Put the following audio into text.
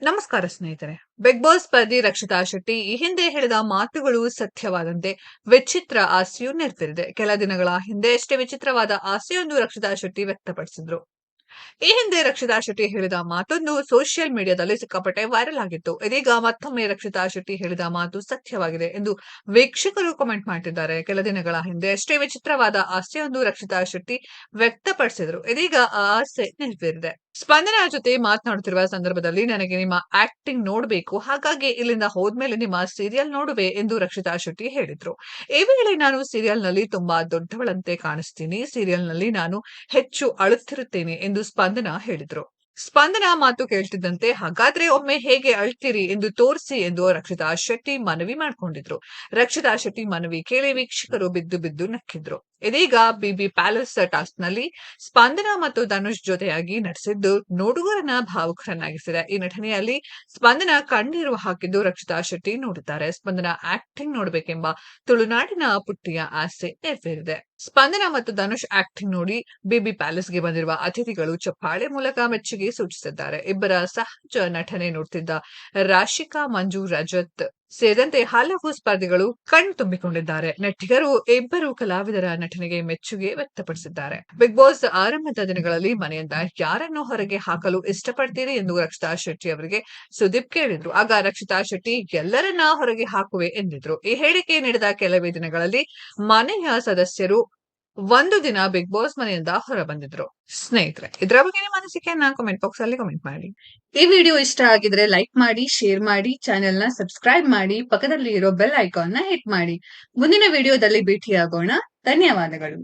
ನಮಸ್ಕಾರ ಸ್ನೇಹಿತರೆ. Big boss ಸ್ಪರ್ಧಿ Rakshita Shetty ಈ ಹಿಂದೆ ಹೇಳಿದ ಮಾತುಗಳು ಸತ್ಯವಾದಂತೆ ವಿಚಿತ್ರ ಆಸೆಯು ನೆರವೇರಿದೆ. ಕೆಲ ದಿನಗಳ ಹಿಂದೆಯಷ್ಟೇ ವಿಚಿತ್ರವಾದ ಆಸೆಯೊಂದು ರಕ್ಷಿತಾ ಶೆಟ್ಟಿ ವ್ಯಕ್ತಪಡಿಸಿದ್ರು. ಈ ಹಿಂದೆ ರಕ್ಷಿತಾ ಶೆಟ್ಟಿ ಹೇಳಿದ ಮಾತೊಂದು ಸೋಷಿಯಲ್ ಮೀಡಿಯಾದಲ್ಲಿ ಸಿಕ್ಕಾಪಟ್ಟೆ ವೈರಲ್ ಆಗಿತ್ತು. ಇದೀಗ ಮತ್ತೊಮ್ಮೆ ರಕ್ಷಿತಾ ಶೆಟ್ಟಿ ಹೇಳಿದ ಮಾತು ಸತ್ಯವಾಗಿದೆ ಎಂದು ವೀಕ್ಷಕರು ಕಾಮೆಂಟ್ ಮಾಡ್ತಿದ್ದಾರೆ. ಕೆಲ ದಿನಗಳ ಹಿಂದೆ ಅಷ್ಟೇ ವಿಚಿತ್ರವಾದ ಆಸೆಯೊಂದು ರಕ್ಷಿತಾ ಶೆಟ್ಟಿ ವ್ಯಕ್ತಪಡಿಸಿದ್ರು. ಇದೀಗ ಆ ಆಸೆ ನೆರವೇರಿದೆ. ಸ್ಪಂದನ ಜೊತೆ ಮಾತನಾಡುತ್ತಿರುವ ಸಂದರ್ಭದಲ್ಲಿ ನನಗೆ ನಿಮ್ಮ ಆಕ್ಟಿಂಗ್ ನೋಡಬೇಕು, ಹಾಗಾಗಿ ಇಲ್ಲಿಂದ ಹೋದ್ಮೇಲೆ ನಿಮ್ಮ ಸೀರಿಯಲ್ ನೋಡುವೆ ಎಂದು ರಕ್ಷಿತಾ ಶೆಟ್ಟಿ ಹೇಳಿದ್ರು. ಈ ವೇಳೆ ನಾನು ಸೀರಿಯಲ್ನಲ್ಲಿ ತುಂಬಾ ದೊಡ್ಡವಳಂತೆ ಕಾಣಿಸ್ತೀನಿ, ಸೀರಿಯಲ್ನಲ್ಲಿ ನಾನು ಹೆಚ್ಚು ಅಳುತ್ತಿರುತ್ತೇನೆ ಎಂದು ಸ್ಪಂದನ ಹೇಳಿದ್ರು. ಸ್ಪಂದನ ಮಾತು ಕೇಳ್ತಿದ್ದಂತೆ ಹಾಗಾದ್ರೆ ಒಮ್ಮೆ ಹೇಗೆ ಅಳ್ತೀರಿ ಎಂದು ತೋರಿಸಿ ಎಂದು ರಕ್ಷಿತಾ ಶೆಟ್ಟಿ ಮನವಿ ಮಾಡ್ಕೊಂಡಿದ್ರು. ರಕ್ಷಿತಾ ಶೆಟ್ಟಿ ಮನವಿ ಕೇಳಿ ವೀಕ್ಷಕರು ಬಿದ್ದು ಬಿದ್ದು ನಕ್ಕಿದ್ರು. ಇದೀಗ ಬಿಬಿ ಪ್ಯಾಲೇಸ್ ಟಾಸ್ಕ್ ನಲ್ಲಿ ಸ್ಪಂದನ ಮತ್ತು ಧನುಷ್ ಜೊತೆಯಾಗಿ ನಟಿಸಿದ್ದು ನೋಡುಗರನ್ನ ಭಾವುಕರನ್ನಾಗಿಸಿದೆ. ಈ ನಟನೆಯಲ್ಲಿ ಸ್ಪಂದನ ಕಣ್ಣೀರು ಹಾಕಿದ್ದು ರಕ್ಷಿತಾ ಶೆಟ್ಟಿ ನೋಡಿದ್ದಾರೆ. ಸ್ಪಂದನ ಆಕ್ಟಿಂಗ್ ನೋಡಬೇಕೆಂಬ ತುಳುನಾಡಿನ ಪುಟ್ಟಿಯ ಆಸೆ ನೆರವೇರಿದೆ. ಸ್ಪಂದನ ಮತ್ತು ಧನುಷ್ ಆಕ್ಟಿಂಗ್ ನೋಡಿ ಬಿಬಿ ಪ್ಯಾಲೇಸ್ಗೆ ಬಂದಿರುವ ಅತಿಥಿಗಳು ಚಪ್ಪಾಳೆ ಮೂಲಕ ಮೆಚ್ಚುಗೆ ಸೂಚಿಸಿದ್ದಾರೆ. ಇಬ್ಬರ ಸಹಜ ನಟನೆ ನೋಡ್ತಿದ್ದ ರಾಶಿಕಾ, ಮಂಜು, ರಜತ್ ಸೇರಿದಂತೆ ಹಲವು ಸ್ಪರ್ಧಿಗಳು ಕಣ್ ತುಂಬಿಕೊಂಡಿದ್ದಾರೆ. ನಟಿಗರು ಇಬ್ಬರು ಕಲಾವಿದರ ನಟನೆಗೆ ಮೆಚ್ಚುಗೆ ವ್ಯಕ್ತಪಡಿಸಿದ್ದಾರೆ. ಬಿಗ್ ಬಾಸ್ ಆರಂಭದ ದಿನಗಳಲ್ಲಿ ಮನೆಯಿಂದ ಯಾರನ್ನು ಹೊರಗೆ ಹಾಕಲು ಇಷ್ಟಪಡ್ತೀರಿ ಎಂದು ರಕ್ಷಿತಾ ಶೆಟ್ಟಿ ಅವರಿಗೆ ಸುದೀಪ್ ಕೇಳಿದ್ರು. ಆಗ ರಕ್ಷಿತಾ ಶೆಟ್ಟಿ ಎಲ್ಲರನ್ನ ಹೊರಗೆ ಹಾಕುವೆ ಎಂದಿದ್ರು. ಈ ಹೇಳಿಕೆ ನೀಡಿದ ಕೆಲವೇ ದಿನಗಳಲ್ಲಿ ಮನೆಯ ಸದಸ್ಯರು ಒಂದು ದಿನ ಬಿಗ್ ಬಾಸ್ ಮನೆಯಿಂದ ಹೊರ ಬಂದಿದ್ರು. ಸ್ನೇಹಿತರೆ, ಇದರ ಬಗ್ಗೆ ನಿಮ್ಮ ಅನಿಸಿಕೆಯನ್ನ ಕಾಮೆಂಟ್ ಬಾಕ್ಸ್ ಅಲ್ಲಿ ಕಾಮೆಂಟ್ ಮಾಡಿ. ಈ ವಿಡಿಯೋ ಇಷ್ಟ ಆಗಿದ್ರೆ ಲೈಕ್ ಮಾಡಿ, ಶೇರ್ ಮಾಡಿ, ಚಾನೆಲ್ ನ ಸಬ್ಸ್ಕ್ರೈಬ್ ಮಾಡಿ, ಪಕ್ಕದಲ್ಲಿ ಇರೋ ಬೆಲ್ ಐಕಾನ್ ನ ಹಿಟ್ ಮಾಡಿ. ಮುಂದಿನ ವಿಡಿಯೋದಲ್ಲಿ ಭೇಟಿಯಾಗೋಣ. ಧನ್ಯವಾದಗಳು.